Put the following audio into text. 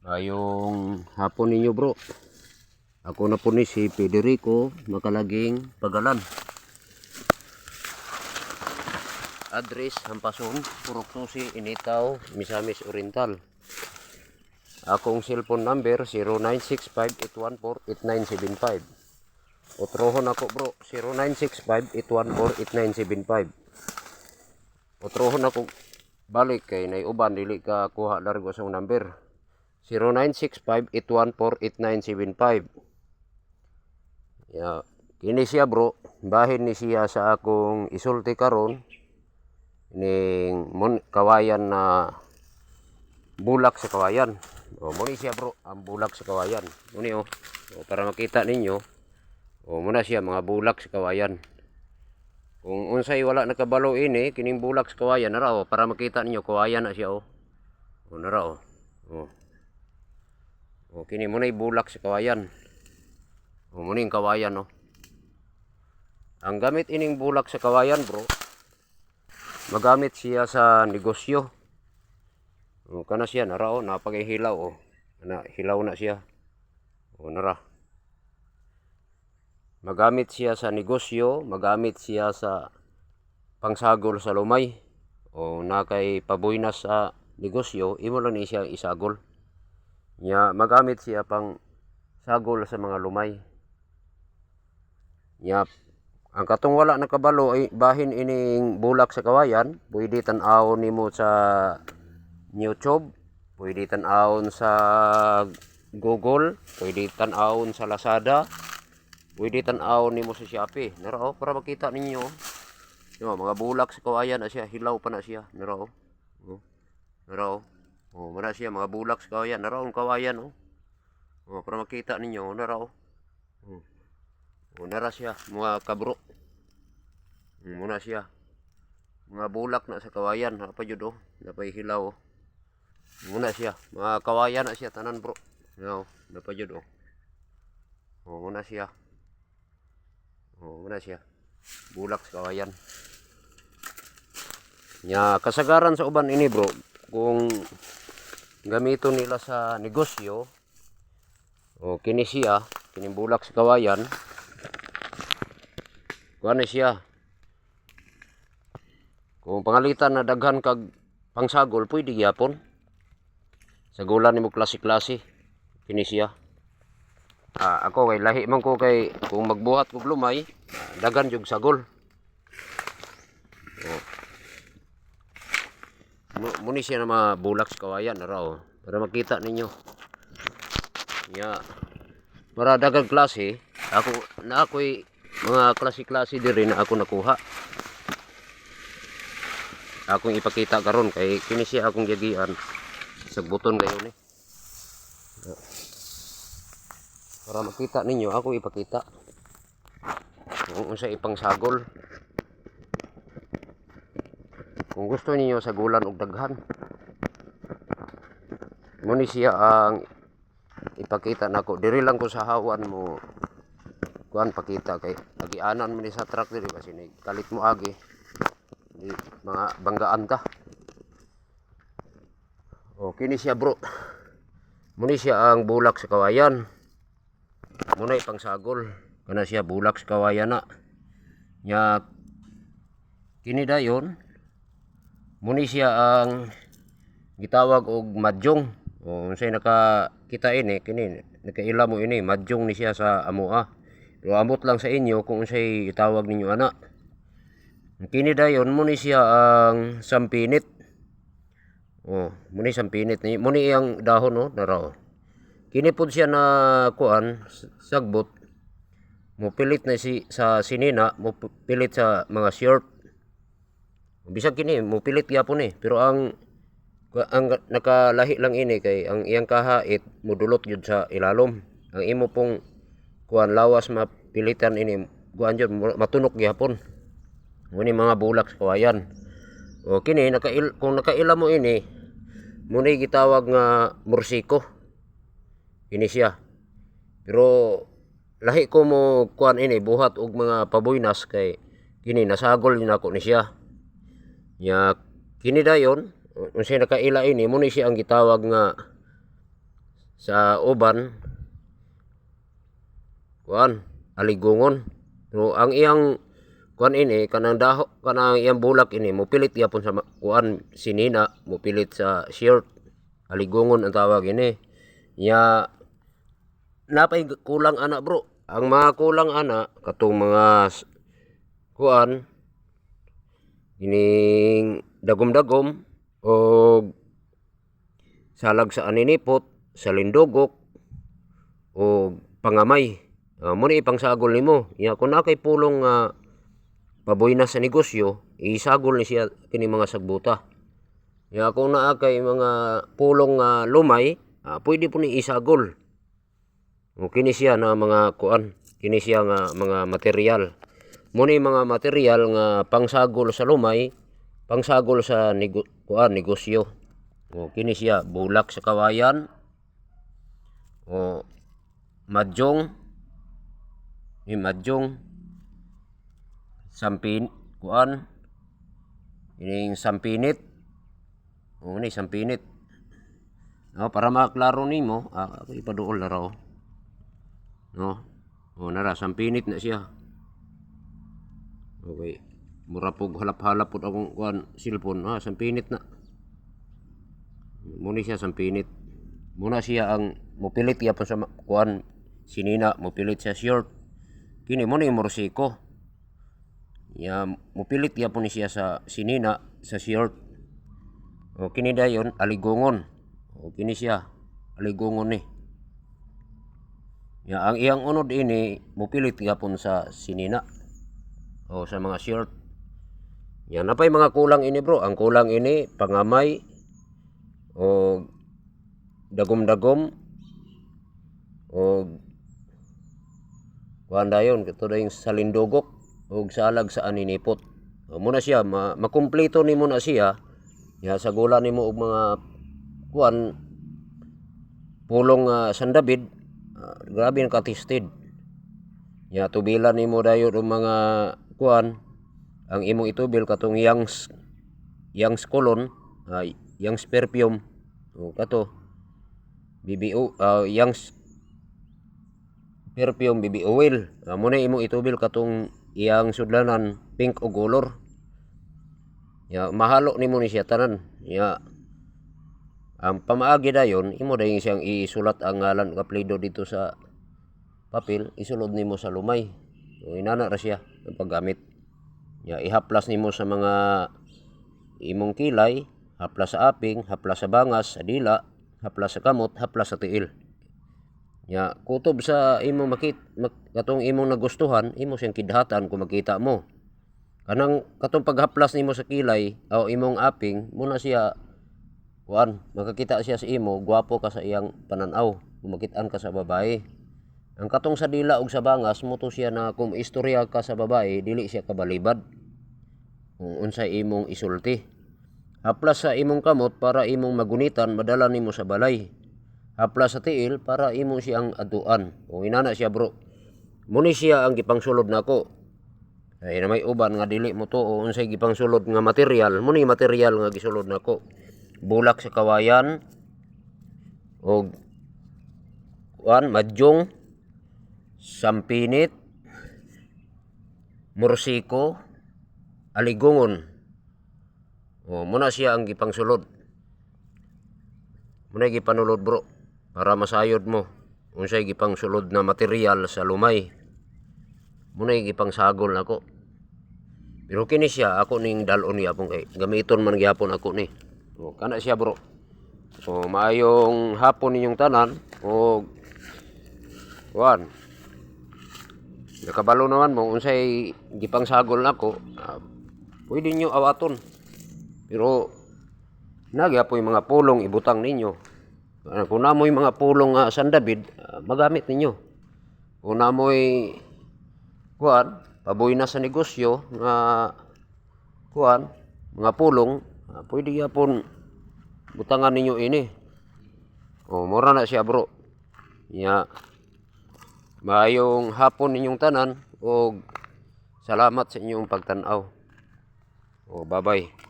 Ayong hapon ninyo bro. Ako na po ni si Federico Makalaging Pagalan. Address Hampason, Purok Susi, Initaw, Misamis Oriental. Akong cellphone number 0965-814-8975. Otrohon ako bro, 0965-814-8975. Otrohon ako balik kay naiuban dili ka kuha largo sa number. 0965-814-8975. Ya, kini siya bro, bahin ni siya sa akong isulti karon ning kawayan na bulak sa kawayan. O muni siya bro, ang bulak sa kawayan. Muni o para makita ninyo. O muna siya mga bulak sa kawayan. Kung unsay wala nakabalo ini kining bulak sa kawayan nara o para makita ninyo kawayan na siya o. O nara o. O kini mo na bulak sa kawayan. O mo ning kawayan no. Ang gamit ining bulak sa kawayan bro, magamit siya sa negosyo. O kana siya nara o napaghilaw o. Na hilaw na siya. O nara. Magamit siya sa negosyo, magamit siya sa pangsagol sa lumay. O nakay pabuinas sa negosyo, imo lang ni siya isagol. Nya magamit siya pang sagol sa mga lumay. Nya ang katong wala nakabalo ay bahin ining bulak sa kawayan, pwede tan-awon nimo sa YouTube, pwede tan-awon sa Google, pwede tan-awon sa Lazada, pwede tan-awon nimo sa Shopee. Nara o para makita ninyo. Yo, mga bulak sa kawayan na siya, hilaw pa na siya. Nara o. Nara o. O, muna siya mga bulak sa kawayan. Nara o kawayan o. O, para makita ninyo, nara o. O, nara siya, mga kabro. Muna siya. Mga bulak na sa kawayan. Apa yun o. Napay hilaw o. Muna siya. Mga kawayan na siya, tanan bro. No, napa yun o. O, muna siya. O, muna siya. Bulak sa kawayan. Nya, kasagaran sa uban ini bro. Kung gamito nila sa negosyo, o kini siya, kining bulak sa kawayan, kuha siya. Kung pangalitan na daghan kag pangsagol, pwede gyapon. Sagulan nimo klase-klase, kini siya. Ako kay lahi man ko kay kung magbuhat og lumay, daghan jug sagol. Muni siya na mga bulak sa kawayan na raw para makita ninyo. Ya, para dagang klase, ako'y mga klase-klase diri na ako nakuha. Akong ipakita karon kay kini siya akong gigian sa buton kayo ni. Para makita ninyo ako ipakita. Kung unsa ipang sagol. Kung gusto niyo sagulan og daghan, muni siya ang ipakita nako. Diri lang ko sa hawan mo kuan pakita kay agianan man sa truck diri kasi ni kalit mo agi. Di mga banggaan ta. O kini siya bro. Muni siya ang bulak sa kawayan. Muna ipang sagol. Kana siya bulak sa kawayan na. Nya kini dayon muni siya ang gitawag og madyong. O unsay nakakita ini kini nakaila mo ini madyong ni siya sa amoa. Pero amot lang sa inyo kung unsay itawag ninyo ana. Kini dayon muni siya ang sampinit. O muni sampinit ni muni ang dahon no nara. Kini pud siya na kuan sagbot. Mopilit na sa sinina, mopilit sa mga short. Bisag kini mo pilit gyapon ni pero ang nakalahi lang ini kay ang iyang kahait modulot jud sa ilalom. Ang imo pong kuan lawas mapilitan ini kuan jud matunok gyapon. Muni mga bulak sa kawayan. O kini kung nakaila mo ini muni gitawag nga mursiko. Kini siya. Pero lahi ko mo kuan ini buhat og mga pabuinas kay kini nasagol din ako ni siya. Ya kini dayon unsay nakaila ini muni siya ang gitawag nga sa uban kuan aligungon. So ang iyang kuan ini kanang daho kanang iyang bulak ini mopilit gyapon sa kuan sinina, mopilit sa shirt. Aligungon ang tawag ini. Ya napay kulang ana bro. Ang mga kulang ana katong mga kuan ining dagom-dagom o salag sa aninipot, sa lindogok o pangamay. Mo ni ipangsagol nimo. Ya kun nakay pulong nga paboy na sa negosyo, isagol ni siya kini mga sagbuta. Ya kung naa kay mga pulong nga lumay, pwede po ni isagol. O kini siya na mga kuan, kini siya nga mga material. Mo ni mga material nga pangsagol sa lumay, pangsagol sa negosyo. O kini siya bulak sa kawayan, o madyong, sampin kuan, ining sampinit. O ni sampinit. Para maklaro nimo, ako ipaduol na raw. No? O nara sampinit na siya. Okay. Mura pug halap-halap pud akong kuan cellphone. Sampinit na. Muna siya sampinit. Muna siya ang mopilit yapon sa kuan sinina, mopilit sa short. Kini mo ni morsiko. Ya mopilit yapon ni siya sa sinina, sa short. O kini dayon aligungon. O kini siya aligungon ni. Ya ang iyang unod ini mopilit yapon sa sinina o sa mga short. Ya napay mga kulang ini bro. Ang kulang ini pangamay o dagom-dagom o kuan dayon katulad sa lindogok o salag sa aninipot. Muna siya makumpleto nimo na siya. Ya sagulan nimo og mga kuan pulong sandabid, grabe ang katisted. Ya tubilan nimo dayon og mga kuan ang imong itubil katong Young's cologne, Young's perfume o kato BBO, Young's perfume BB oil. Muna imong itubil katong iyang sudlanan pink o color. Ya mahalo nimo ni siya tanan. Ya ang pamaagi dayon imo dayon siyang isulat ang ngalan ug apelyido dito sa papel, isulod nimo sa lumay. So inana ra siya ang paggamit. Ya ihaplas nimo sa mga imong kilay, haplas sa aping, haplas sa bangas, sa dila, haplas sa kamot, haplas sa tiil. Ya kutob sa imong katong imong nagustuhan, imo siyang kidhatan kung makita mo. Kanang katong paghaplas nimo sa kilay o imong aping, muna siya kuan, makakita siya sa imo, gwapo ka sa iyang pananaw, kumakit-an ka sa babae. Ang katong sa dila ug sa bangas, muto siya na kung istorya ka sa babae, dili siya kabalibad. Kung unsay imong isulti. Haplas sa imong kamot para imong magunitan, madala nimo sa balay. Haplas sa tiil para imo siyang aduan. O inana siya bro. Muni siya ang gipangsulod nako. Ay na may uban nga dili mo to o unsay gipangsulod nga material, muni material nga gisulod nako. Bulak sa kawayan o kuan madyong, sampinit, morsiko, aligungon. O muna siya ang gipangsulod. Muna gipanulod bro para masayod mo unsay gipangsulod na material sa lumay. Muna gipangsagol nako. Pero kini siya ako ning dalon gyapon kay gamiton man gyapon ako ni. O kana siya bro. So maayong hapon ninyong tanan o kuan. Nakabalo naman mo unsay gipangsagol nako. Pwede nyo awaton. Pero nagyapoy mga pulong ibutang ninyo. Kung namoy mga pulong sandabid, magamit ninyo. Kung namoy kuan, paboy na sa negosyo nga kuan, mga pulong, pwede yapon butangan ninyo ini. O mura na siya bro. Ya maayong hapon ninyong tanan o salamat sa inyong pagtanaw. O bye-bye.